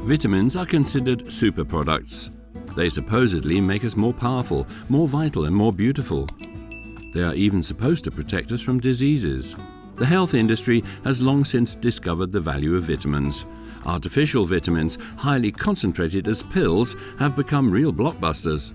Vitamins are considered super products. They supposedly make us more powerful, more vital and more beautiful. They are even supposed to protect us from diseases. The health industry has long since discovered the value of vitamins. Artificial vitamins, highly concentrated as pills, have become real blockbusters.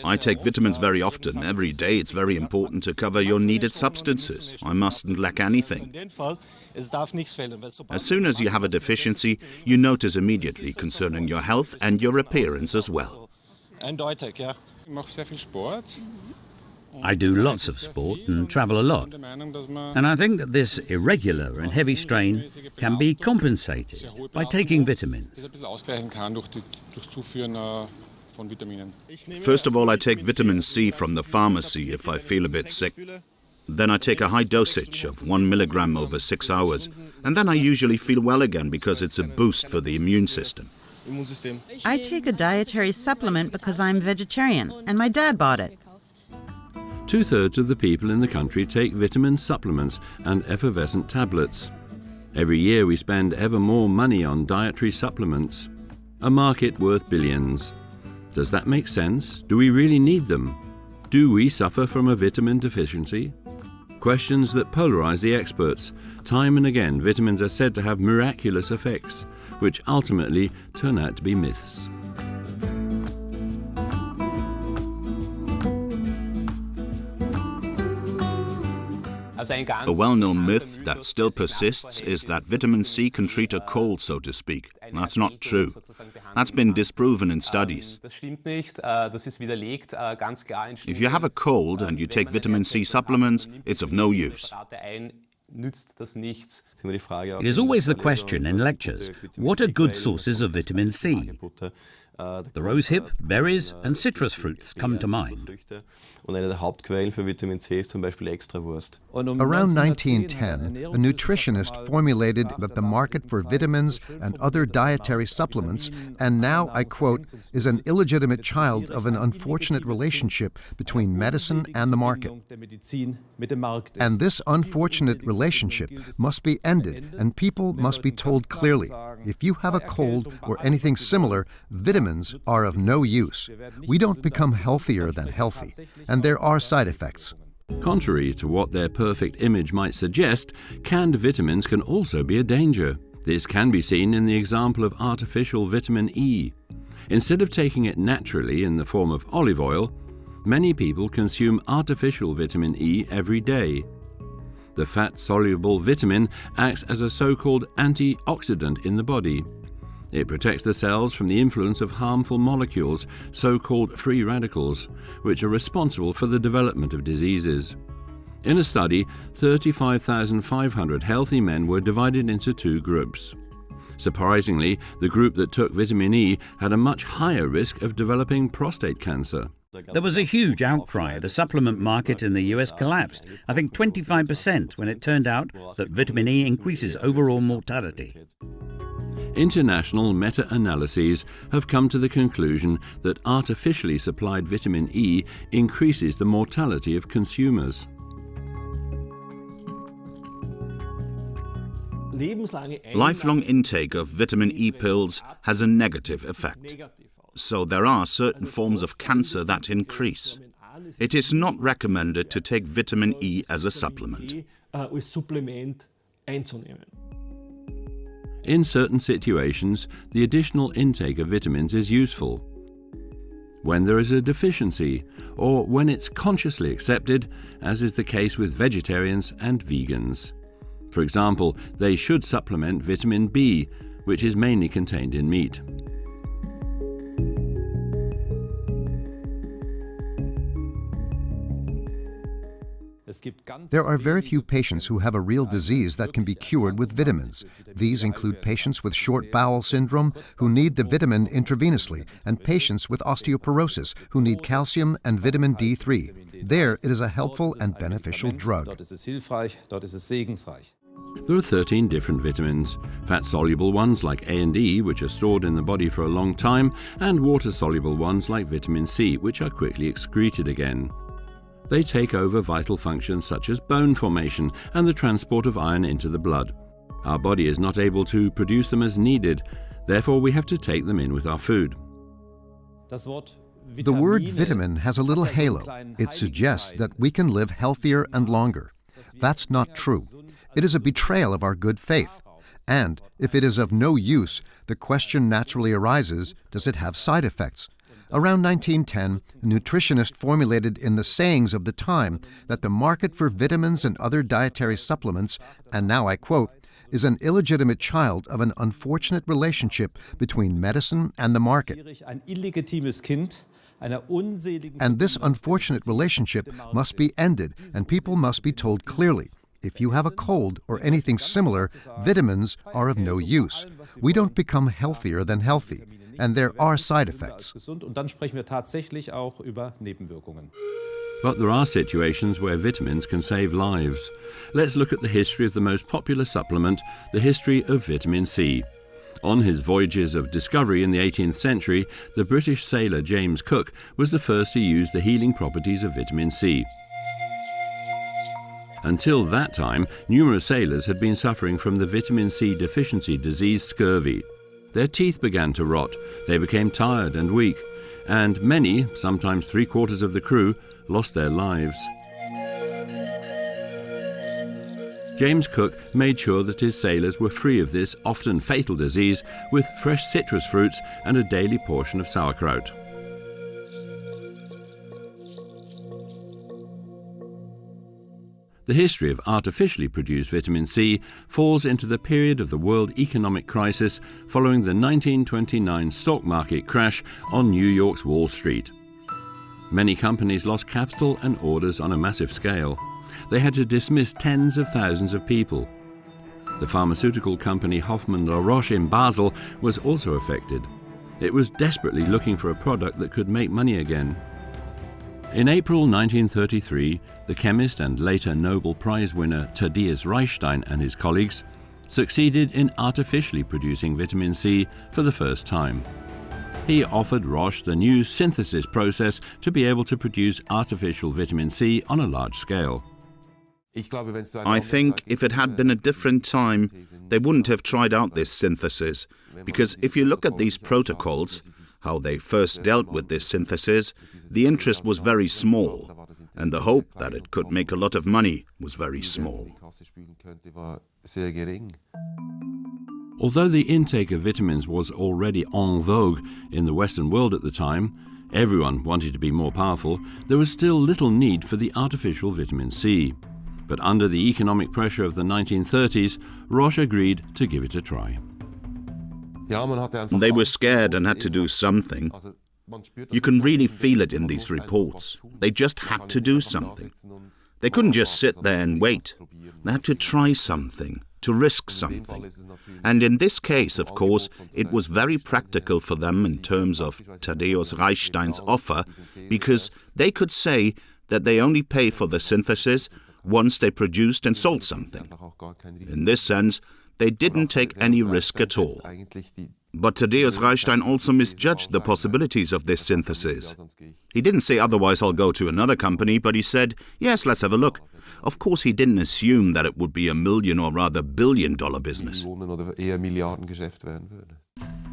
I take vitamins very often. Every day it's very important to cover your needed substances. I mustn't lack anything. As soon as you have a deficiency, you notice immediately concerning your health and your appearance as well. I do lots of sport and travel a lot. And I think that this irregular and heavy strain can be compensated by taking vitamins. First of all, I take vitamin C from the pharmacy if I feel a bit sick. Then I take a high dosage of 1 milligram over 6 hours. And then I usually feel well again because it's a boost for the immune system. I take a dietary supplement because I'm vegetarian, and my dad bought it. 2/3 of the people in the country take vitamin supplements and effervescent tablets. Every year we spend ever more money on dietary supplements, a market worth billions. Does that make sense? Do we really need them? Do we suffer from a vitamin deficiency? Questions that polarize the experts. Time and again, vitamins are said to have miraculous effects, which ultimately turn out to be myths. A well-known myth that still persists is that vitamin C can treat a cold, so to speak. That's not true. That's been disproven in studies. If you have a cold and you take vitamin C supplements, it's of no use. It is always the question in lectures, what are good sources of vitamin C? The rosehip, berries and citrus fruits come to mind. Around 1910, a nutritionist formulated that the market for vitamins and other dietary supplements, and now I quote, is an illegitimate child of an unfortunate relationship between medicine and the market. And this unfortunate relationship must be ended, and people must be told clearly, if you have a cold or anything similar, vitamins are of no use. We don't become healthier than healthy, and there are side effects. Contrary to what their perfect image might suggest, canned vitamins can also be a danger. This can be seen in the example of artificial vitamin E. Instead of taking it naturally in the form of olive oil, many people consume artificial vitamin E every day. The fat-soluble vitamin acts as a so-called antioxidant in the body. It protects the cells from the influence of harmful molecules, so-called free radicals, which are responsible for the development of diseases. In a study, 35,500 healthy men were divided into two groups. Surprisingly, the group that took vitamin E had a much higher risk of developing prostate cancer. There was a huge outcry. The supplement market in the US collapsed, I think 25%, when it turned out that vitamin E increases overall mortality. International meta-analyses have come to the conclusion that artificially supplied vitamin E increases the mortality of consumers. Lifelong intake of vitamin E pills has a negative effect. So there are certain forms of cancer that increase. It is not recommended to take vitamin E as a supplement. In certain situations, the additional intake of vitamins is useful. When there is a deficiency, or when it's consciously accepted, as is the case with vegetarians and vegans. For example, they should supplement vitamin B, which is mainly contained in meat. There are very few patients who have a real disease that can be cured with vitamins. These include patients with short bowel syndrome who need the vitamin intravenously, and patients with osteoporosis who need calcium and vitamin D3. There, it is a helpful and beneficial drug. There are 13 different vitamins, fat-soluble ones like A and E, which are stored in the body for a long time, and water-soluble ones like vitamin C, which are quickly excreted again. They take over vital functions such as bone formation and the transport of iron into the blood. Our body is not able to produce them as needed, therefore we have to take them in with our food. The word vitamin has a little halo. It suggests that we can live healthier and longer. That's not true. It is a betrayal of our good faith. And if it is of no use, the question naturally arises, does it have side effects? Around 1910, a nutritionist formulated in the sayings of the time that the market for vitamins and other dietary supplements, and now I quote, is an illegitimate child of an unfortunate relationship between medicine and the market. And this unfortunate relationship must be ended, and people must be told clearly, if you have a cold or anything similar, vitamins are of no use. We don't become healthier than healthy, and there are side effects. But there are situations where vitamins can save lives. Let's look at the history of the most popular supplement, the history of vitamin C. On his voyages of discovery in the 18th century, the British sailor James Cook was the first to use the healing properties of vitamin C. Until that time, numerous sailors had been suffering from the vitamin C deficiency disease scurvy. Their teeth began to rot, they became tired and weak, and many, sometimes 3/4 of the crew, lost their lives. James Cook made sure that his sailors were free of this often fatal disease with fresh citrus fruits and a daily portion of sauerkraut. The history of artificially produced vitamin C falls into the period of the world economic crisis following the 1929 stock market crash on New York's Wall Street. Many companies lost capital and orders on a massive scale. They had to dismiss tens of thousands of people. The pharmaceutical company Hoffmann La Roche in Basel was also affected. It was desperately looking for a product that could make money again. In April 1933, the chemist and later Nobel Prize winner Thaddeus Reichstein and his colleagues succeeded in artificially producing vitamin C for the first time. He offered Roche the new synthesis process to be able to produce artificial vitamin C on a large scale. I think if it had been a different time, they wouldn't have tried out this synthesis, because if you look at these protocols, how they first dealt with this synthesis, the interest was very small, and the hope that it could make a lot of money was very small. Although the intake of vitamins was already en vogue in the Western world at the time, everyone wanted to be more powerful, there was still little need for the artificial vitamin C. But under the economic pressure of the 1930s, Roche agreed to give it a try. They were scared and had to do something. You can really feel it in these reports. They just had to do something. They couldn't just sit there and wait. They had to try something, to risk something. And in this case, of course, it was very practical for them in terms of Thaddeus Reichstein's offer, because they could say that they only pay for the synthesis once they produced and sold something. In this sense, they didn't take any risk at all. But Thaddeus Reichstein also misjudged the possibilities of this synthesis. He didn't say, otherwise I'll go to another company, but he said, yes, let's have a look. Of course, he didn't assume that it would be a million or rather billion-dollar business.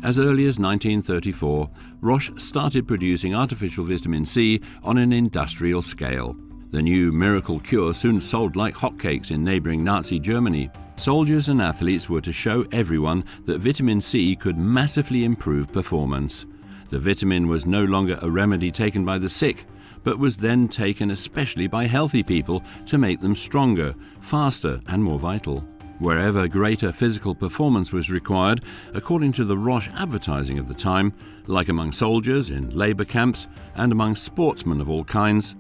As early as 1934, Roche started producing artificial vitamin C on an industrial scale. The new miracle cure soon sold like hotcakes in neighbouring Nazi Germany. Soldiers and athletes were to show everyone that vitamin C could massively improve performance. The vitamin was no longer a remedy taken by the sick, but was then taken especially by healthy people to make them stronger, faster and more vital. Wherever greater physical performance was required, according to the Roche advertising of the time, like among soldiers in labour camps and among sportsmen of all kinds,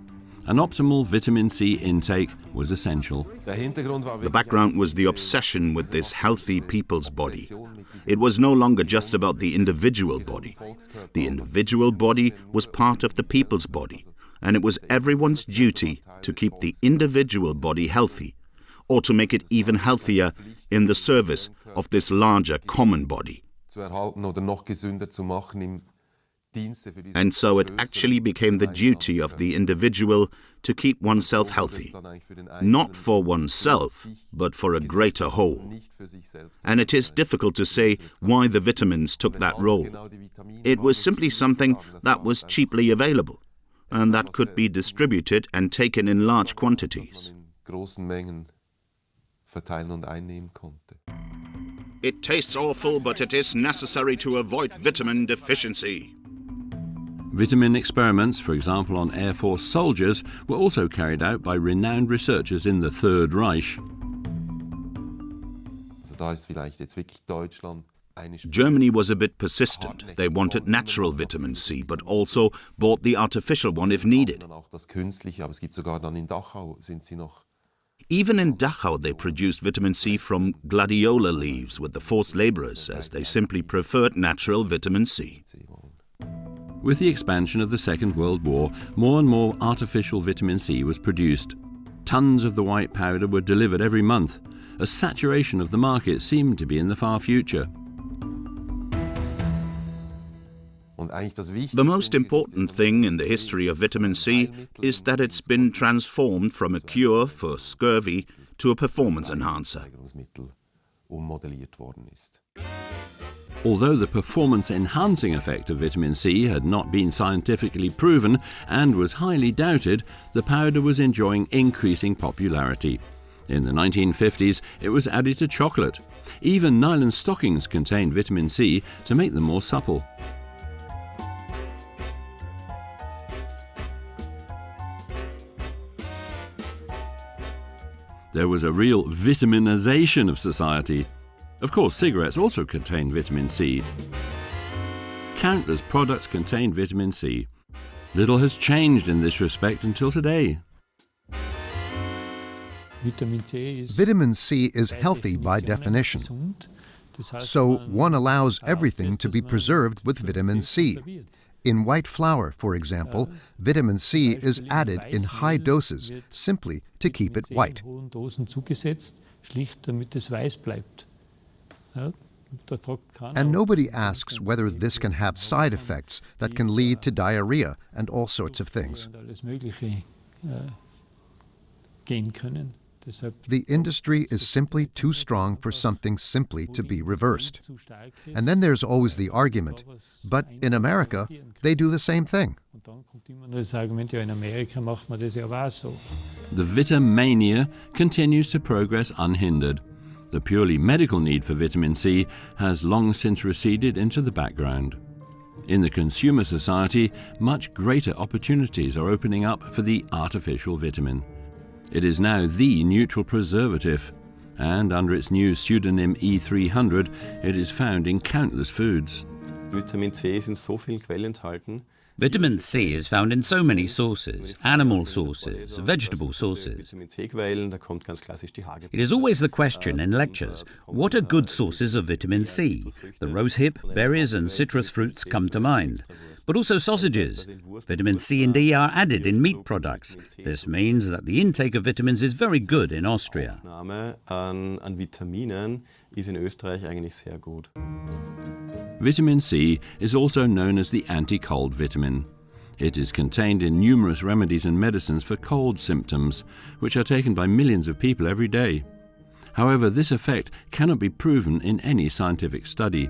an optimal vitamin C intake was essential. The background was the obsession with this healthy people's body. It was no longer just about the individual body. The individual body was part of the people's body, and it was everyone's duty to keep the individual body healthy, or to make it even healthier in the service of this larger common body. And so it actually became the duty of the individual to keep oneself healthy, not for oneself, but for a greater whole. And it is difficult to say why the vitamins took that role. It was simply something that was cheaply available, and that could be distributed and taken in large quantities. It tastes awful, but it is necessary to avoid vitamin deficiency. Vitamin experiments, for example on Air Force soldiers, were also carried out by renowned researchers in the Third Reich. Germany was a bit persistent. They wanted natural vitamin C, but also bought the artificial one if needed. Even in Dachau they produced vitamin C from gladiola leaves with the forced laborers, as they simply preferred natural vitamin C. With the expansion of the Second World War, more and more artificial vitamin C was produced. Tons of the white powder were delivered every month. A saturation of the market seemed to be in the far future. The most important thing in the history of vitamin C is that it's been transformed from a cure for scurvy to a performance enhancer. Although the performance-enhancing effect of vitamin C had not been scientifically proven and was highly doubted, the powder was enjoying increasing popularity. In the 1950s, it was added to chocolate. Even nylon stockings contained vitamin C to make them more supple. There was a real vitaminization of society. Of course, cigarettes also contained vitamin C. Countless products contained vitamin C. Little has changed in this respect until today. Vitamin C is healthy by definition. So one allows everything to be preserved with vitamin C. In white flour, for example, vitamin C is added in high doses simply to keep it white. And nobody asks whether this can have side effects that can lead to diarrhea and all sorts of things. The industry is simply too strong for something simply to be reversed. And then there's always the argument, but in America, they do the same thing. The vitamania continues to progress unhindered. The purely medical need for vitamin C has long since receded into the background. In the consumer society, much greater opportunities are opening up for the artificial vitamin. It is now the neutral preservative, and under its new pseudonym E300, it is found in countless foods. Vitamin C ist in so vielen Quellen enthalten. Vitamin C is found in so many sources, animal sources, vegetable sources. It is always the question in lectures, what are good sources of vitamin C? The rosehip, berries and citrus fruits come to mind. But also sausages. Vitamin C and D are added in meat products. This means that the intake of vitamins is very good in Austria. Vitamin C is also known as the anti-cold vitamin. It is contained in numerous remedies and medicines for cold symptoms, which are taken by millions of people every day. However, this effect cannot be proven in any scientific study.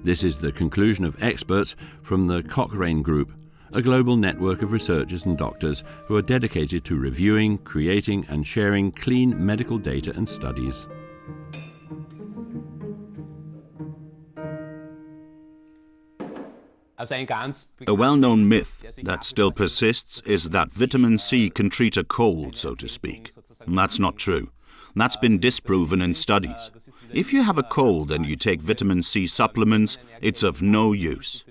This is the conclusion of experts from the Cochrane Group, a global network of researchers and doctors who are dedicated to reviewing, creating and sharing clean medical data and studies. A well-known myth that still persists is that vitamin C can treat a cold, so to speak. And that's not true. That's been disproven in studies. If you have a cold and you take vitamin C supplements, it's of no use.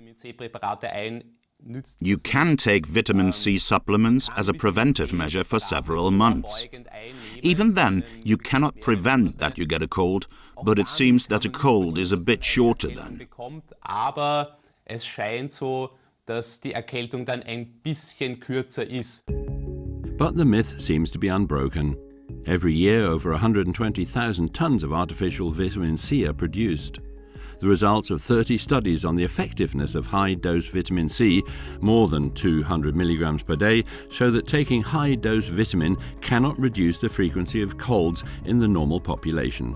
You can take vitamin C supplements as a preventive measure for several months. Even then, you cannot prevent that you get a cold, but it seems that a cold is a bit shorter then. Es scheint so, dass die Erkältung dann ein bisschen kürzer ist. But the myth seems to be unbroken. Every year, over 120,000 tons of artificial vitamin C are produced. The results of 30 studies on the effectiveness of high-dose vitamin C, more than 200 milligrams per day, show that taking high-dose vitamin cannot reduce the frequency of colds in the normal population.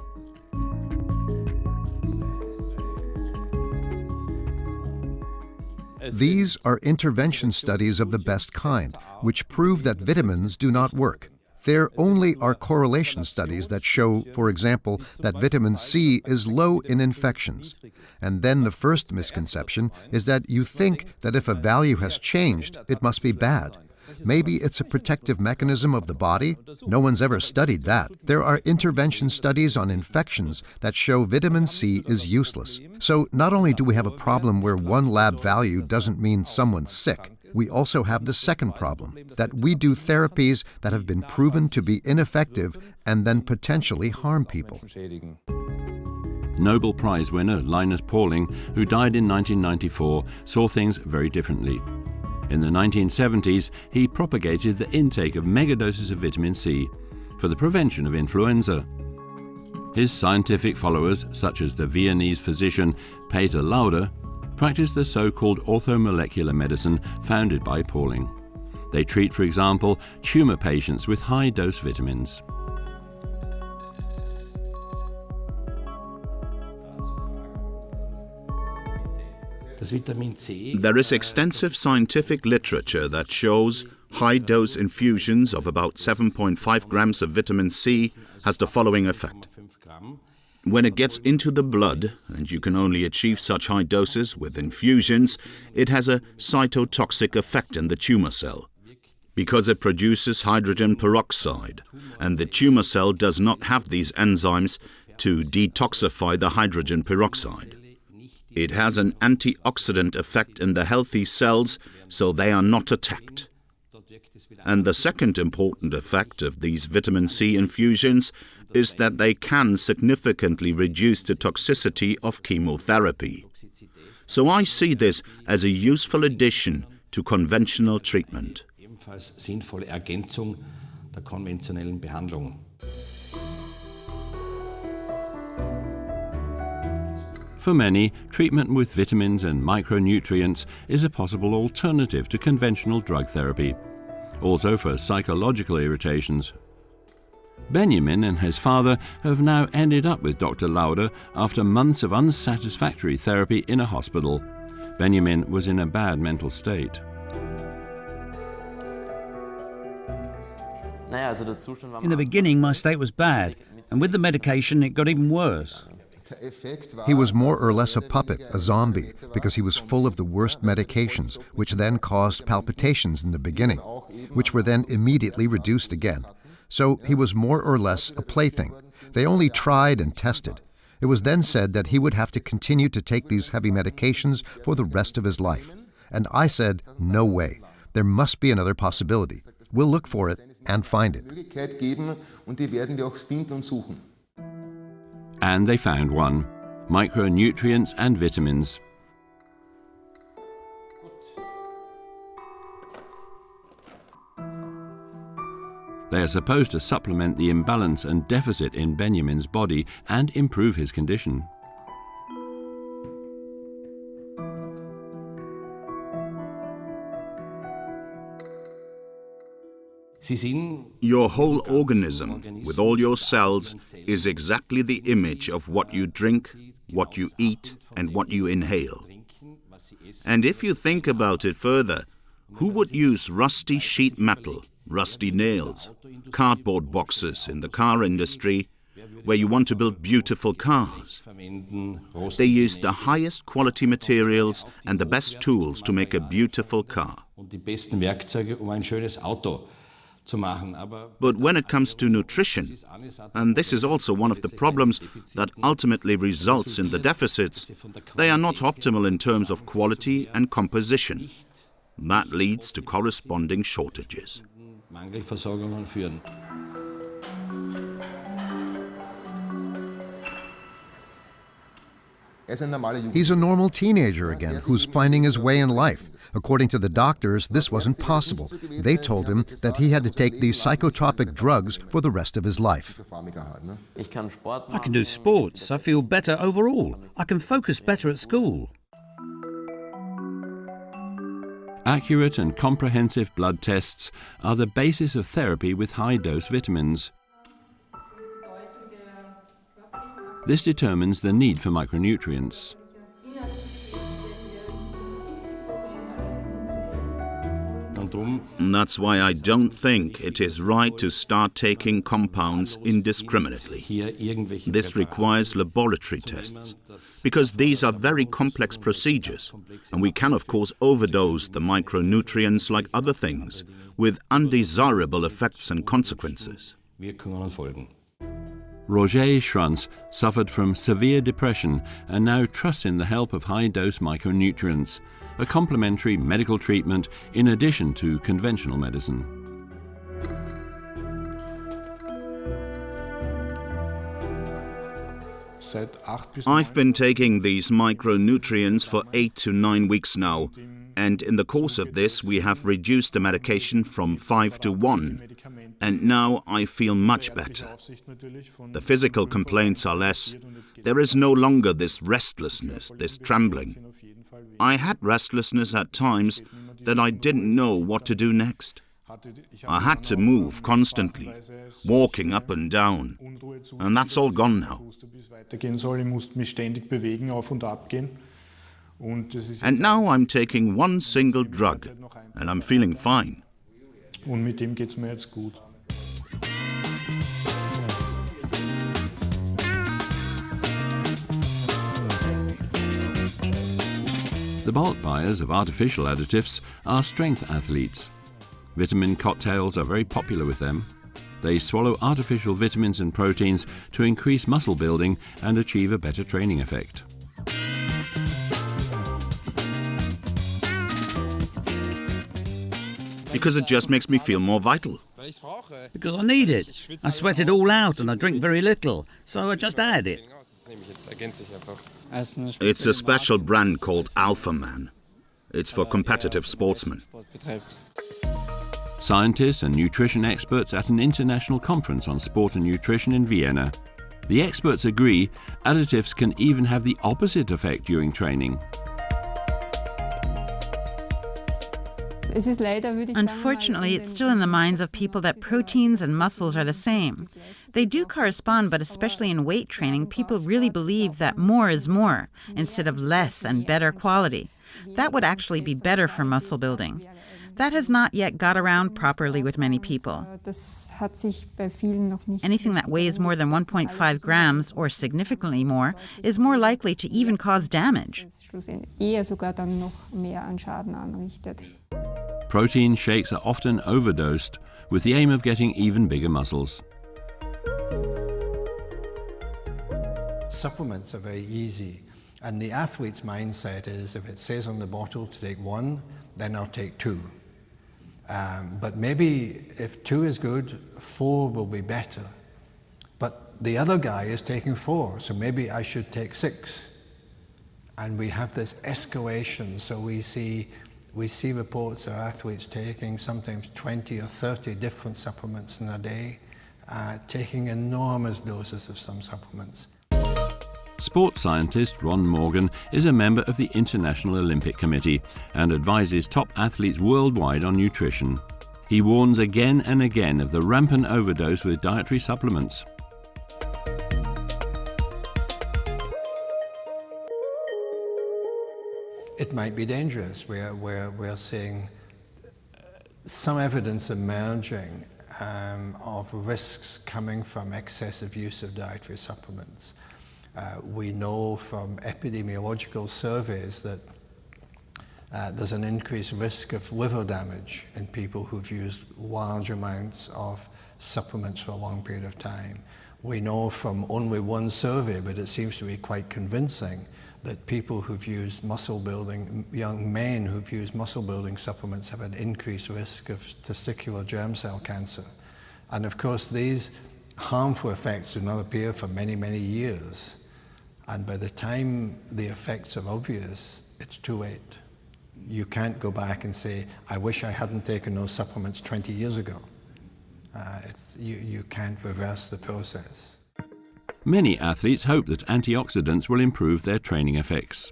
These are intervention studies of the best kind, which prove that vitamins do not work. There only are correlation studies that show, for example, that vitamin C is low in infections. And then the first misconception is that you think that if a value has changed, it must be bad. Maybe it's a protective mechanism of the body? No one's ever studied that. There are intervention studies on infections that show vitamin C is useless. So not only do we have a problem where one lab value doesn't mean someone's sick, we also have the second problem, that we do therapies that have been proven to be ineffective and then potentially harm people. Nobel Prize winner Linus Pauling, who died in 1994, saw things very differently. In the 1970s, he propagated the intake of megadoses of vitamin C for the prevention of influenza. His scientific followers, such as the Viennese physician Peter Lauder, practice the so-called orthomolecular medicine founded by Pauling. They treat, for example, tumor patients with high-dose vitamins. There is extensive scientific literature that shows high-dose infusions of about 7.5 grams of vitamin C has the following effect. When it gets into the blood, and you can only achieve such high doses with infusions, it has a cytotoxic effect in the tumor cell, because it produces hydrogen peroxide, and the tumor cell does not have these enzymes to detoxify the hydrogen peroxide. It has an antioxidant effect in the healthy cells, so they are not attacked. And the second important effect of these vitamin C infusions is that they can significantly reduce the toxicity of chemotherapy. So I see this as a useful addition to conventional treatment. For many, treatment with vitamins and micronutrients is a possible alternative to conventional drug therapy. Also for psychological irritations. Benjamin and his father have now ended up with Dr. Lauder after months of unsatisfactory therapy in a hospital. Benjamin was in a bad mental state. In the beginning, my state was bad, and with the medication, it got even worse. He was more or less a puppet, a zombie, because he was full of the worst medications, which then caused palpitations in the beginning, which were then immediately reduced again. So he was more or less a plaything. They only tried and tested. It was then said that he would have to continue to take these heavy medications for the rest of his life. And I said, no way. There must be another possibility. We'll look for it and find it. And they found one: micronutrients and vitamins. They are supposed to supplement the imbalance and deficit in Benjamin's body and improve his condition. Your whole organism, with all your cells, is exactly the image of what you drink, what you eat, and what you inhale. And if you think about it further, who would use rusty sheet metal, rusty nails, cardboard boxes in the car industry, where you want to build beautiful cars? They use the highest quality materials and the best tools to make a beautiful car. But when it comes to nutrition, and this is also one of the problems that ultimately results in the deficits, they are not optimal in terms of quality and composition. That leads to corresponding shortages. He's a normal teenager again who's finding his way in life. According to the doctors, this wasn't possible. They told him that he had to take these psychotropic drugs for the rest of his life. I can do sports. I feel better overall. I can focus better at school. Accurate and comprehensive blood tests are the basis of therapy with high-dose vitamins. This determines the need for micronutrients. And that's why I don't think it is right to start taking compounds indiscriminately. This requires laboratory tests, because these are very complex procedures, and we can of course overdose the micronutrients like other things, with undesirable effects and consequences. Roger Schranz suffered from severe depression and now trusts in the help of high-dose micronutrients, a complementary medical treatment in addition to conventional medicine. I've been taking these micronutrients for 8 to 9 weeks now, and in the course of this we have reduced the medication from 5 to 1, and now I feel much better. The physical complaints are less. There is no longer this restlessness, this trembling. I had restlessness at times that I didn't know what to do next. I had to move constantly, walking up and down, and that's all gone now. And now I'm taking one single drug, and I'm feeling fine. The bulk buyers of artificial additives are strength athletes. Vitamin cocktails are very popular with them. They swallow artificial vitamins and proteins to increase muscle building and achieve a better training effect. Because it just makes me feel more vital. Because I need it. I sweat it all out and I drink very little, so I just add it. It's a special brand called Alpha Man. It's for competitive sportsmen. Scientists and nutrition experts at an international conference on sport and nutrition in Vienna. The experts agree additives can even have the opposite effect during training. Unfortunately, it's still in the minds of people that proteins and muscles are the same. They do correspond, but especially in weight training, people really believe that more is more, instead of less and better quality. That would actually be better for muscle building. That has not yet got around properly with many people. Anything that weighs more than 1.5 grams or significantly more is more likely to even cause damage. Protein shakes are often overdosed with the aim of getting even bigger muscles. Supplements are very easy, and the athlete's mindset is if it says on the bottle to take 1, then I'll take 2. But maybe if 2 is good, 4 will be better. But the other guy is taking 4, so maybe I should take 6. And we have this escalation, so we see reports of athletes taking sometimes 20 or 30 different supplements in a day, taking enormous doses of some supplements. Sports scientist Ron Morgan is a member of the International Olympic Committee and advises top athletes worldwide on nutrition. He warns again and again of the rampant overdose with dietary supplements. It might be dangerous. We're seeing some evidence emerging of risks coming from excessive use of dietary supplements. We know from epidemiological surveys that there's an increased risk of liver damage in people who've used large amounts of supplements for a long period of time. We know from only one survey, but it seems to be quite convincing, that people who've used muscle building, young men who've used muscle building supplements have an increased risk of testicular germ cell cancer. And of course, these harmful effects do not appear for many, many years. And by the time the effects are obvious, it's too late. You can't go back and say, I wish I hadn't taken those supplements 20 years ago. You can't reverse the process. Many athletes hope that antioxidants will improve their training effects.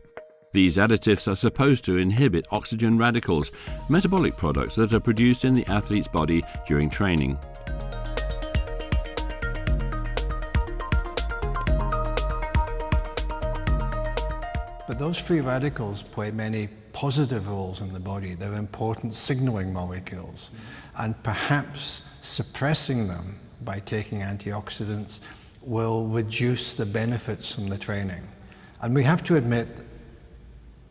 These additives are supposed to inhibit oxygen radicals, metabolic products that are produced in the athlete's body during training. But those free radicals play many positive roles in the body. They're important signaling molecules. And perhaps suppressing them by taking antioxidants will reduce the benefits from the training. And we have to admit,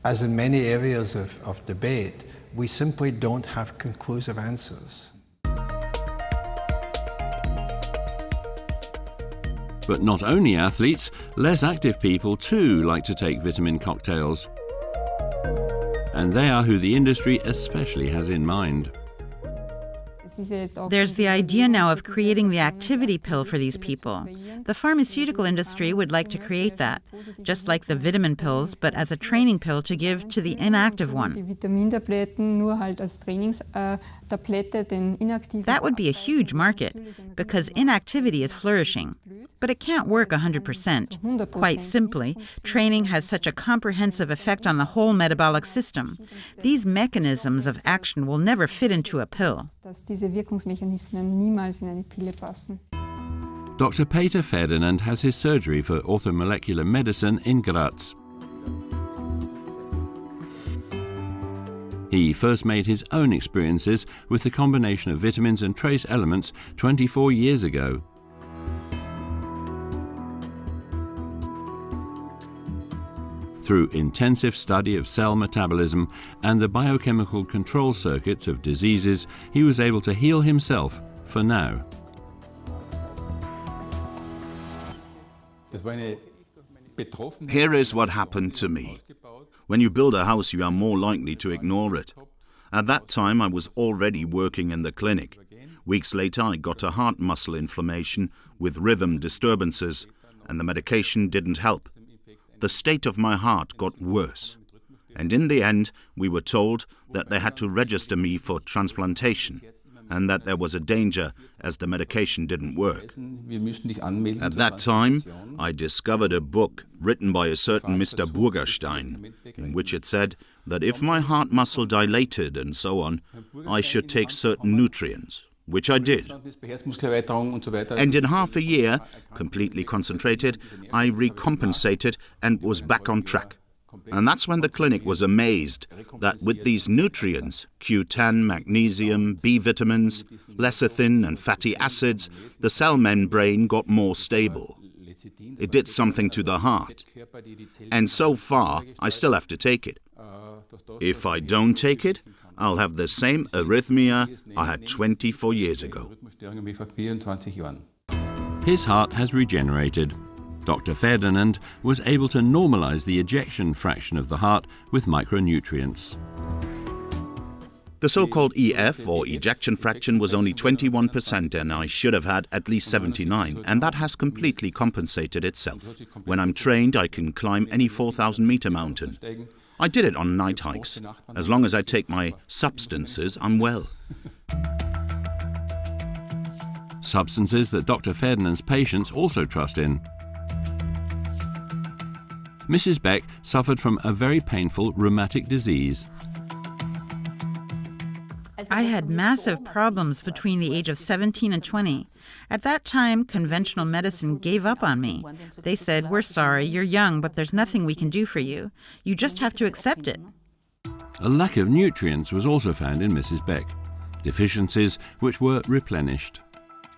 as in many areas of debate, we simply don't have conclusive answers. But not only athletes, less active people too like to take vitamin cocktails. And they are who the industry especially has in mind. There's the idea now of creating the activity pill for these people. The pharmaceutical industry would like to create that, just like the vitamin pills, but as a training pill to give to the inactive one. That would be a huge market, because inactivity is flourishing. But it can't work 100%. Quite simply, training has such a comprehensive effect on the whole metabolic system. These mechanisms of action will never fit into a pill. Dr. Peter Ferdinand has his surgery for orthomolecular medicine in Graz. He first made his own experiences with the combination of vitamins and trace elements 24 years ago. Through intensive study of cell metabolism and the biochemical control circuits of diseases, he was able to heal himself for now. Here is what happened to me. When you build a house, you are more likely to ignore it. At that time, I was already working in the clinic. Weeks later, I got a heart muscle inflammation with rhythm disturbances, and the medication didn't help. The state of my heart got worse. And in the end, we were told that they had to register me for transplantation and that there was a danger as the medication didn't work. At that time, I discovered a book written by a certain Mr. Burgerstein, in which it said that if my heart muscle dilated and so on, I should take certain nutrients, which I did. And in half a year, completely concentrated, I recompensated and was back on track. And that's when the clinic was amazed that with these nutrients, Q10, magnesium, B vitamins, lecithin and fatty acids, the cell membrane got more stable. It did something to the heart. And so far, I still have to take it. If I don't take it, I'll have the same arrhythmia I had 24 years ago. His heart has regenerated. Dr. Ferdinand was able to normalize the ejection fraction of the heart with micronutrients. The so-called EF, or ejection fraction, was only 21%, and I should have had at least 79, and that has completely compensated itself. When I'm trained, I can climb any 4,000-meter mountain. I did it on night hikes. As long as I take my substances, I'm well. Substances that Dr. Ferdinand's patients also trust in. Mrs. Beck suffered from a very painful rheumatic disease. I had massive problems between the age of 17 and 20. At that time, conventional medicine gave up on me. They said, "We're sorry, you're young, but there's nothing we can do for you. You just have to accept it." A lack of nutrients was also found in Mrs. Beck, deficiencies which were replenished.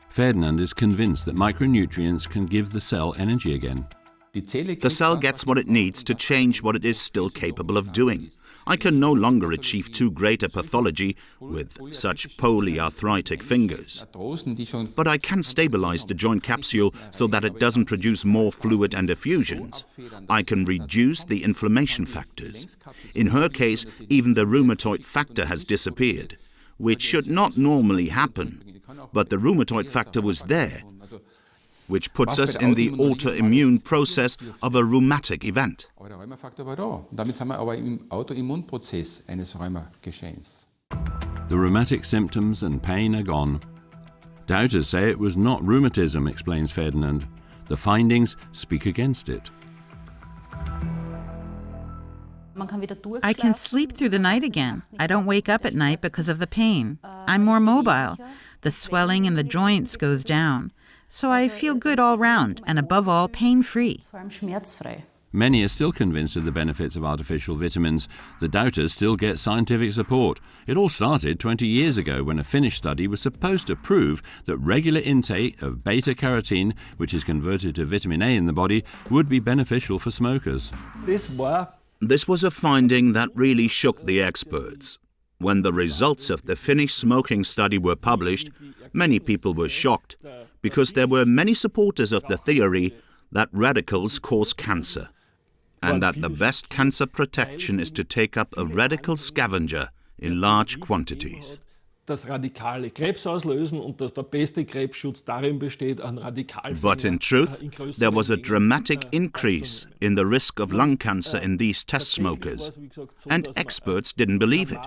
Ferdinand is convinced that micronutrients can give the cell energy again. The cell gets what it needs to change what it is still capable of doing. I can no longer achieve too great a pathology with such polyarthritic fingers. But I can stabilize the joint capsule so that it doesn't produce more fluid and effusions. I can reduce the inflammation factors. In her case, even the rheumatoid factor has disappeared, which should not normally happen. But the rheumatoid factor was there. which puts us in the autoimmune process of a rheumatic event. Aber der Rheumafaktor war da. Und damit sind wir aber im Autoimmunprozess eines Rheumageschehens. The rheumatic symptoms and pain are gone. Doubters say it was not rheumatism, explains Ferdinand. The findings speak against it. I can sleep through the night again. I don't wake up at night because of the pain. I'm more mobile. The swelling in the joints goes down. So I feel good all round, and above all, pain-free. Many are still convinced of the benefits of artificial vitamins. The doubters still get scientific support. It all started 20 years ago when a Finnish study was supposed to prove that regular intake of beta-carotene, which is converted to vitamin A in the body, would be beneficial for smokers. This was a finding that really shook the experts. When the results of the Finnish smoking study were published, many people were shocked because there were many supporters of the theory that radicals cause cancer and that the best cancer protection is to take up a radical scavenger in large quantities. dass Radikale Krebs auslösen und dass der beste Krebsschutz darin besteht, an Radikalfänger. But in truth, there was a dramatic increase in the risk of lung cancer in these test smokers, and experts didn't believe it.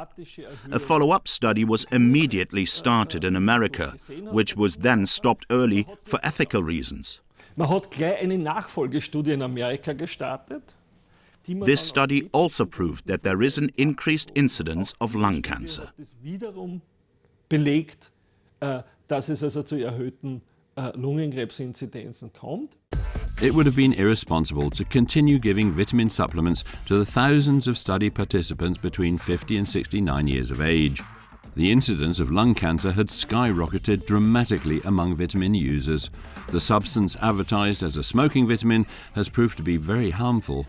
A follow-up study was immediately started in America, which was then stopped early for ethical reasons. Man hat gleich eine Nachfolgestudie in Amerika gestartet. This study also proved that there is an increased incidence of lung cancer. Das wiederum belegt, dass es also zu erhöhten Lungenkrebsinzidenzen kommt. It would have been irresponsible to continue giving vitamin supplements to the thousands of study participants between 50 and 69 years of age. The incidence of lung cancer had skyrocketed dramatically among vitamin users. The substance advertised as a smoking vitamin has proved to be very harmful.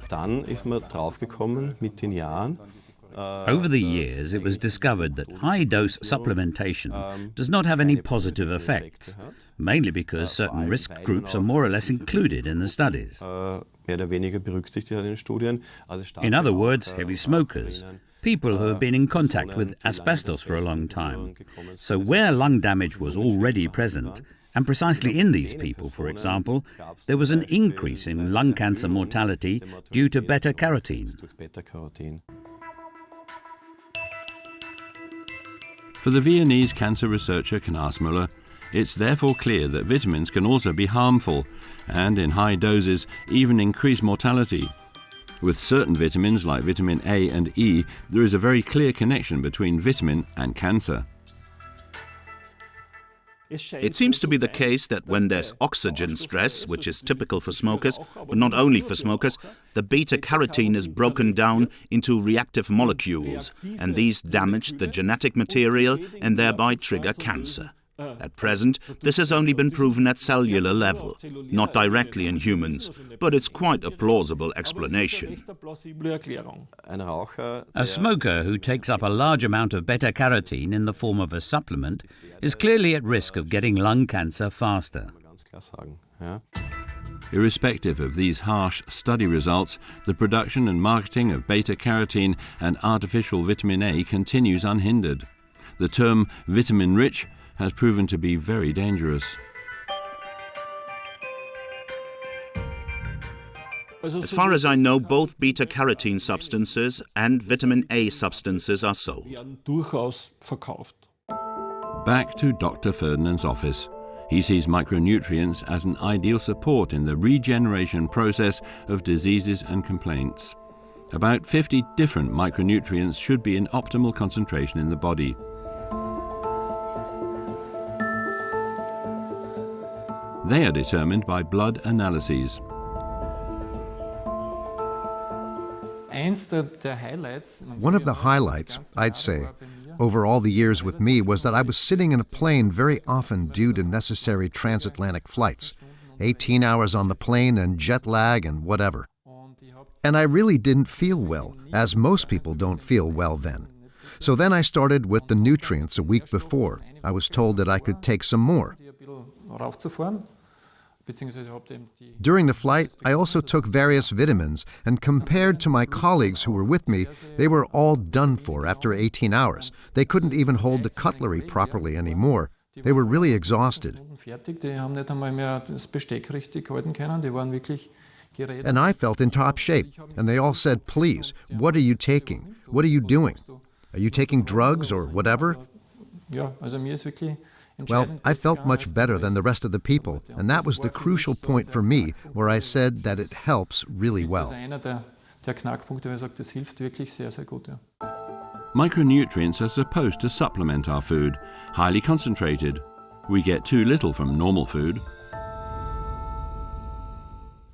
Dann ist man draufgekommen mit den Jahren. Over the years, it was discovered that high-dose supplementation does not have any positive effects, mainly because certain risk groups are more or less included in the studies. Mehr oder weniger berücksichtigt in den Studien. In other words, heavy smokers, people who have been in contact with asbestos for a long time. So where lung damage was already present, and precisely in these people, for example, there was an increase in lung cancer mortality due to beta-carotene. For the Viennese cancer researcher Knas Müller, it's therefore clear that vitamins can also be harmful and, in high doses, even increase mortality. With certain vitamins like vitamin A and E, there is a very clear connection between vitamin and cancer. It seems to be the case that when there's oxygen stress, which is typical for smokers, but not only for smokers, the beta-carotene is broken down into reactive molecules, and these damage the genetic material and thereby trigger cancer. At present, this has only been proven at cellular level, not directly in humans, but it's quite a plausible explanation. A smoker who takes up a large amount of beta-carotene in the form of a supplement is clearly at risk of getting lung cancer faster. Irrespective of these harsh study results, the production and marketing of beta-carotene and artificial vitamin A continues unhindered. The term vitamin-rich has proven to be very dangerous. As far as I know, both beta-carotene substances and vitamin A substances are sold. Back to Dr. Ferdinand's office. He sees micronutrients as an ideal support in the regeneration process of diseases and complaints. About 50 different micronutrients should be in optimal concentration in the body. They are determined by blood analyses. One of the highlights, I'd say, over all the years with me was that I was sitting in a plane very often due to necessary transatlantic flights, 18 hours on the plane and jet lag and whatever. And I really didn't feel well, as most people don't feel well then. So then I started with the nutrients a week before. I was told that I could take some more. During the flight, I also took various vitamins, and compared to my colleagues who were with me, they were all done for after 18 hours. They couldn't even hold the cutlery properly anymore. They were really exhausted. And I felt in top shape. And they all said, "Please, what are you taking? What are you doing? Are you taking drugs or whatever?" Well, I felt much better than the rest of the people, and that was the crucial point for me, where I said that it helps really well. Micronutrients are supposed to supplement our food, highly concentrated. We get too little from normal food.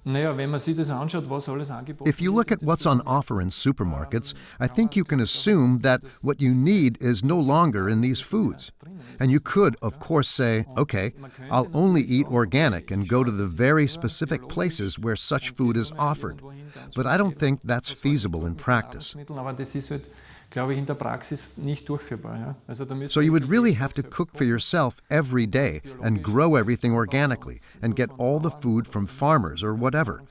If you look at what's on offer in supermarkets, I think you can assume that what you need is no longer in these foods. And you could, of course, say, okay, I'll only eat organic and go to the very specific places where such food is offered. But I don't think that's feasible in practice. So you would really have to cook for yourself every day and grow everything organically and get all the food from farmers or whatever.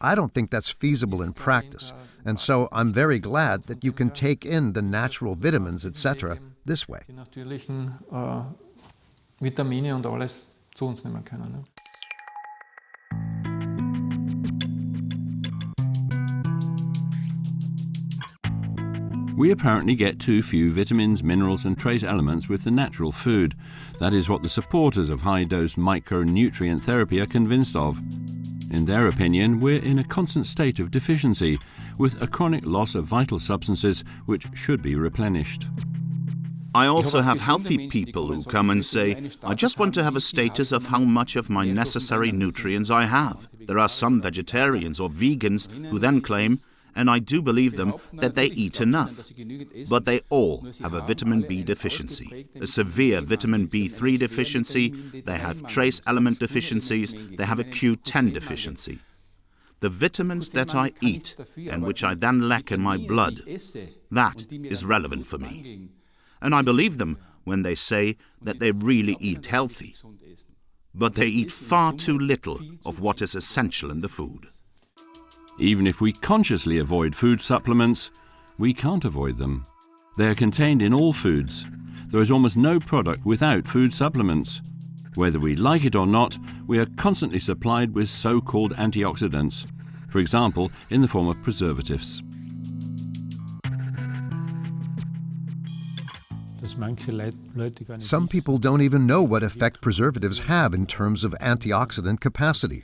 I don't think that's feasible in practice. And so I'm very glad that you can take in the natural vitamins, etc., this way. We apparently get too few vitamins, minerals and trace elements with the natural food. That is what the supporters of high-dose micronutrient therapy are convinced of. In their opinion, we're in a constant state of deficiency, with a chronic loss of vital substances which should be replenished. I also have healthy people who come and say, "I just want to have a status of how much of my necessary nutrients I have." There are some vegetarians or vegans who then claim, and I do believe them, that they eat enough. But they all have a vitamin B deficiency, a severe vitamin B3 deficiency, they have trace element deficiencies, they have a Q10 deficiency. The vitamins that I eat, and which I then lack in my blood, that is relevant for me. And I believe them when they say that they really eat healthy. But they eat far too little of what is essential in the food. Even if we consciously avoid food supplements, we can't avoid them. They are contained in all foods. There is almost no product without food supplements. Whether we like it or not, we are constantly supplied with so-called antioxidants, for example, in the form of preservatives. Some people don't even know what effect preservatives have in terms of antioxidant capacity.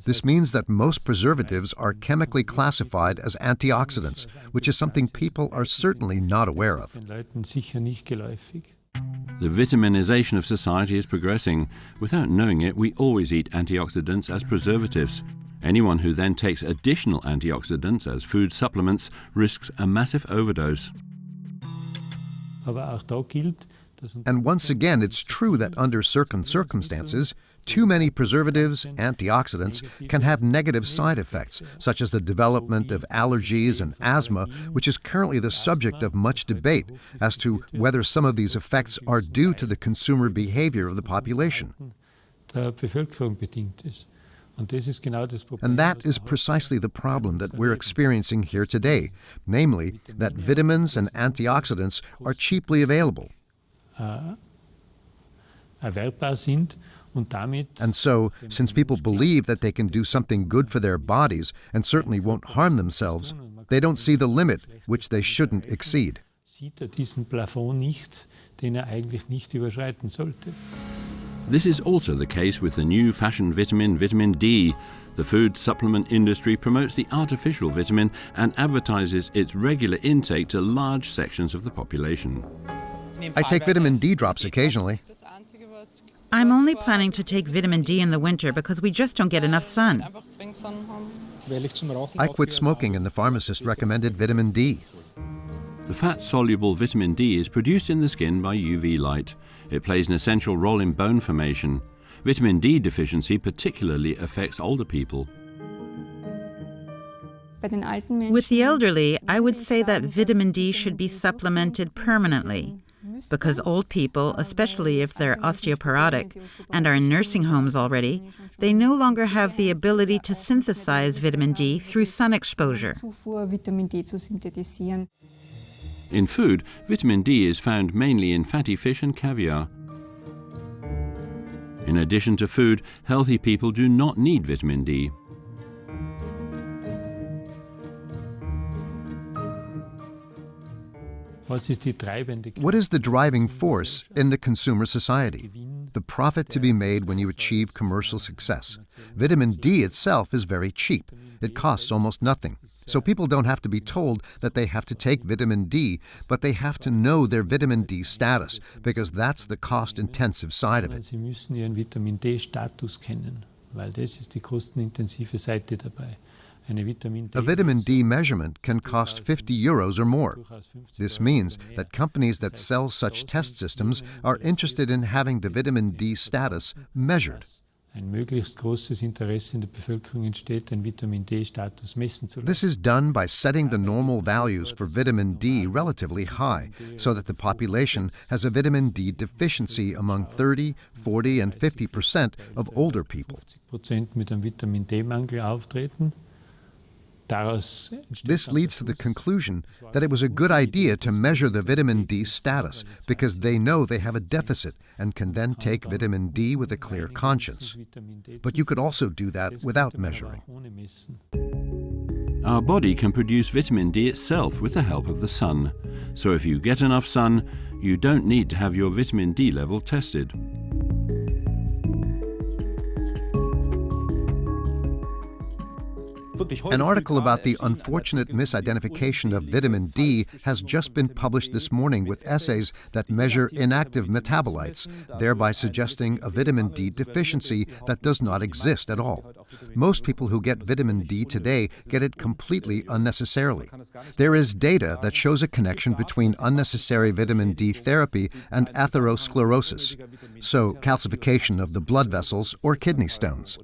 This means that most preservatives are chemically classified as antioxidants, which is something people are certainly not aware of. The vitaminization of society is progressing. Without knowing it, we always eat antioxidants as preservatives. Anyone who then takes additional antioxidants as food supplements risks a massive overdose. And once again, it's true that under certain circumstances, too many preservatives, antioxidants, can have negative side effects, such as the development of allergies and asthma, which is currently the subject of much debate as to whether some of these effects are due to the consumer behavior of the population. And that is precisely the problem that we're experiencing here today, namely that vitamins and antioxidants are cheaply available. And so, since people believe that they can do something good for their bodies and certainly won't harm themselves, they don't see the limit which they shouldn't exceed. This is also the case with the new fashion vitamin, vitamin D. The food supplement industry promotes the artificial vitamin and advertises its regular intake to large sections of the population. I take vitamin D drops occasionally. I'm only planning to take vitamin D in the winter because we just don't get enough sun. I quit smoking and the pharmacist recommended vitamin D. The fat-soluble vitamin D is produced in the skin by UV light. It plays an essential role in bone formation. Vitamin D deficiency particularly affects older people. With the elderly, I would say that vitamin D should be supplemented permanently, because old people, especially if they're osteoporotic and are in nursing homes already, they no longer have the ability to synthesize vitamin D through sun exposure. In food, vitamin D is found mainly in fatty fish and caviar. In addition to food, healthy people do not need vitamin D. What is the driving force in the consumer society? The profit to be made when you achieve commercial success. Vitamin D itself is very cheap. It costs almost nothing. So people don't have to be told that they have to take vitamin D, but they have to know their vitamin D status, because that's the cost-intensive side of it. Sie müssen ihren Vitamin D-Status kennen, weil das ist die kostenintensive Seite dabei. A vitamin D measurement can cost 50 euros or more. This means that companies that sell such test systems are interested in having the vitamin D status measured. Ein möglichst großes Interesse in der Bevölkerung entsteht, den Vitamin D-Status messen zu lassen. This is done by setting the normal values for vitamin D relatively high, so that the population has a vitamin D deficiency among 30, 40 and 50% of older people. 50% mit einem Vitamin D-Mangel auftreten. This leads to the conclusion that it was a good idea to measure the vitamin D status, because they know they have a deficit and can then take vitamin D with a clear conscience. But you could also do that without measuring. Our body can produce vitamin D itself with the help of the sun. So if you get enough sun, you don't need to have your vitamin D level tested. An article about the unfortunate misidentification of vitamin D has just been published this morning with essays that measure inactive metabolites, thereby suggesting a vitamin D deficiency that does not exist at all. Most people who get vitamin D today get it completely unnecessarily. There is data that shows a connection between unnecessary vitamin D therapy and atherosclerosis, so calcification of the blood vessels or kidney stones.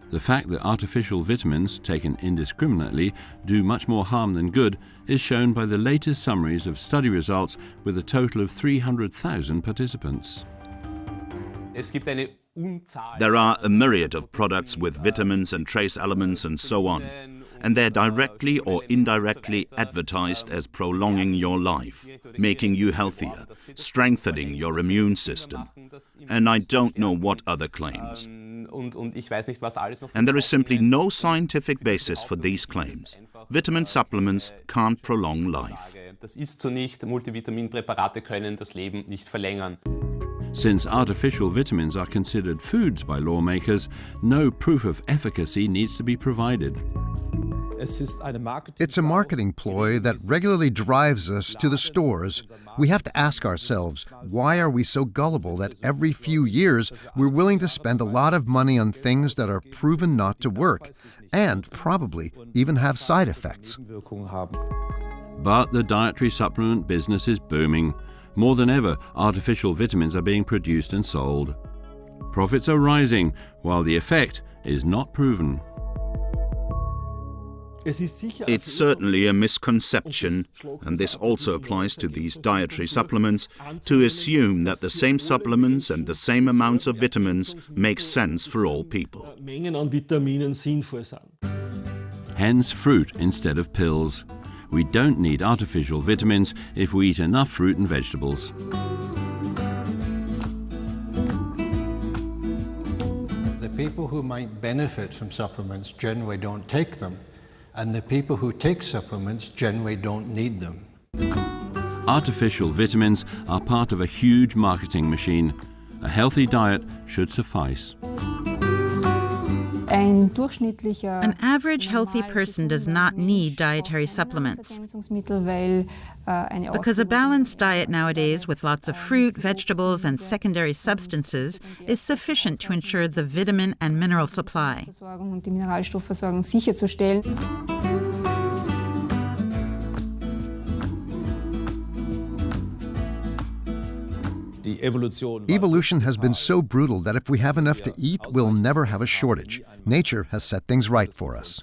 The fact that artificial vitamins, taken indiscriminately, do much more harm than good is shown by the latest summaries of study results with a total of 300,000 participants. There are a myriad of products with vitamins and trace elements and so on, and they're directly or indirectly advertised as prolonging your life, making you healthier, strengthening your immune system, and I don't know what other claims. And there is simply no scientific basis for these claims. Vitamin supplements can't prolong life. Das ist so nicht. Multivitaminpräparate können das Leben nicht verlängern. Since artificial vitamins are considered foods by lawmakers, no proof of efficacy needs to be provided. It's a marketing ploy that regularly drives us to the stores. We have to ask ourselves, why are we so gullible that every few years we're willing to spend a lot of money on things that are proven not to work and probably even have side effects? But the dietary supplement business is booming. More than ever, artificial vitamins are being produced and sold. Profits are rising, while the effect is not proven. It's certainly a misconception, and this also applies to these dietary supplements, to assume that the same supplements and the same amounts of vitamins make sense for all people. Hence fruit instead of pills. We don't need artificial vitamins if we eat enough fruit and vegetables. The people who might benefit from supplements generally don't take them, and the people who take supplements generally don't need them. Artificial vitamins are part of a huge marketing machine. A healthy diet should suffice. An average healthy person does not need dietary supplements because a balanced diet nowadays with lots of fruit, vegetables, and secondary substances is sufficient to ensure the vitamin and mineral supply. Evolution has been so brutal that if we have enough to eat, we'll never have a shortage. Nature has set things right for us.